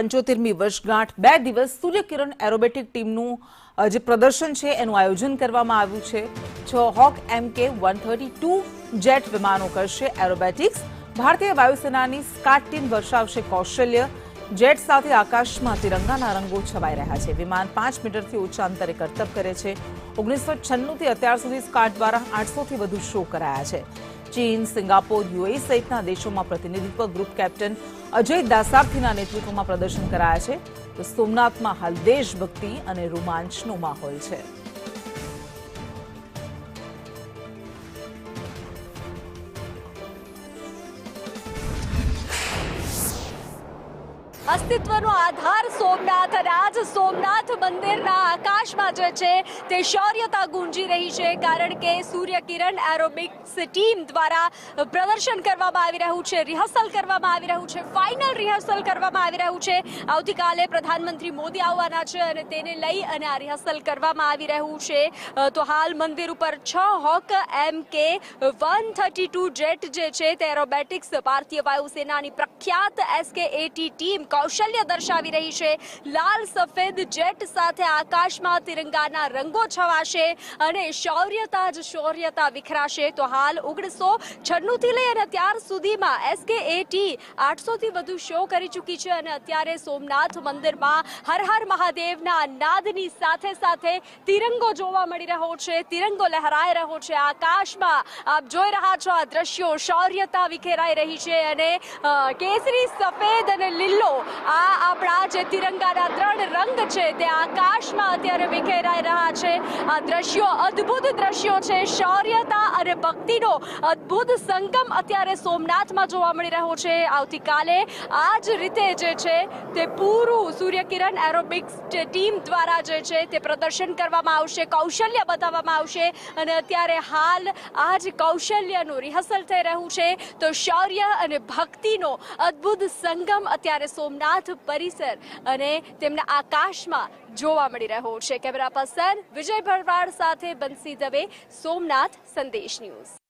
75મી વર્ષગાંઠ 2 દિવસ સૂર્યકિરણ એરોબેટિક ટીમનું જે પ્રદર્શન છે એનું આયોજન કરવામાં આવ્યું છે। 6 હોક MK-132 જેટ વિમાનો કરશે એરોબેટિક્સ। ભારતીય વાયુસેનાની સ્કાટ ટીમ દર્શાવશે કૌશલ્ય। જેટ સાથે આકાશમાં તિરંગાના રંગો છવાઈ રહ્યા છે। વિમાન 5 મીટરથી ઊંચા અંતરે કરતબ કરે છે। 1996 થી અત્યાર સુધી સ્કાટ દ્વારા 800 થી વધુ શો કરાયા છે। ચીન, સિંગાપોર, યુએઈ સહિતના દેશોમાં પ્રતિનિધિત્વ ગ્રુપ કેપ્ટન અજય દાસાર્થીના નેતૃત્વમાં પ્રદર્શન કરાયા છે। તો સોમનાથમાં હાલ દેશભક્તિ અને રોમાંચનો માહોલ છે। अस्तित्वનો આધાર સોમનાથ અને આજ સોમનાથ મંદિરના આકાશમાં જે છે તે શૌર્યતા ગુંજી રહી છે, કારણ કે સૂર્યકિરણ એરોબિક્સ ટીમ દ્વારા પ્રદર્શન કરવામાં આવી રહ્યું છે, રિહર્સલ કરવામાં આવી રહ્યું છે, ફાઇનલ રિહર્સલ કરવામાં આવી રહ્યું છે। આવતીકાલે પ્રધાનમંત્રી મોદી આવવાના છે અને તેને લઈ અને આ રિહર્સલ કરવામાં આવી રહ્યું છે। તો હાલ મંદિર ઉપર 6 હોક MK-132 જેટ જે છે તે એરોબેટિક્સ ભારતીય વાયુસેનાની પ્રખ્યાત SK-80 ટીમ કૌશલ્ય દર્શાવી રહી છે। લાલ સફેદ જેટ સાથે આકાશમાં તિરંગાના રંગો છવાશે અને શૌર્યતા જ શૌર્યતા વિખરાશે। તો હાલ 1996 થી લઈ અને અત્યાર સુધીમાં SK-80 800 થી વધુ શો કરી ચૂકી છે અને અત્યારે સોમનાથ મંદિરમાં હર હર મહાદેવના નાદની સાથે સાથે તિરંગો જોવા મળી રહ્યો છે, તિરંગો લહેરાઈ રહ્યો છે આકાશમાં। આપ જોઈ રહ્યા છો આ દ્રશ્યો, શૌર્યતા વિખેરાઈ રહી છે અને કેસરી, સફેદ અને લીલો આ આપણા જે તિરંગાના 3 રંગ છે તે આકાશમાં અત્યારે વિખેરાઈ રહ્યા છે। આ દ્રશ્યો અદ્ભુત દ્રશ્યો છે, શૌર્યતા અને ભક્તિનો અદ્ભુત સંગમ અત્યારે સોમનાથમાં જોવા મળી રહ્યો છે। આવતીકાલે આ જ રીતે જે છે તે પૂરું સૂર્યકિરણ એરોબિક્સ ટીમ દ્વારા જે છે તે પ્રદર્શન કરવામાં આવશે, કૌશલ્ય બતાવવામાં આવશે અને અત્યારે હાલ આ જ કૌશલ્યનું રિહર્સલ થઈ રહ્યું છે। તો શૌર્ય અને ભક્તિનો અદ્ભુત સંગમ અત્યારે સોમનાથ પરિસર અને તેમના આકાશમાં જોવા મળી રહ્યો છે। કેમેરા પર્સન વિજય ભરવાડ સાથે બંસી દવે, સોમનાથ સંદેશ ન્યૂઝ।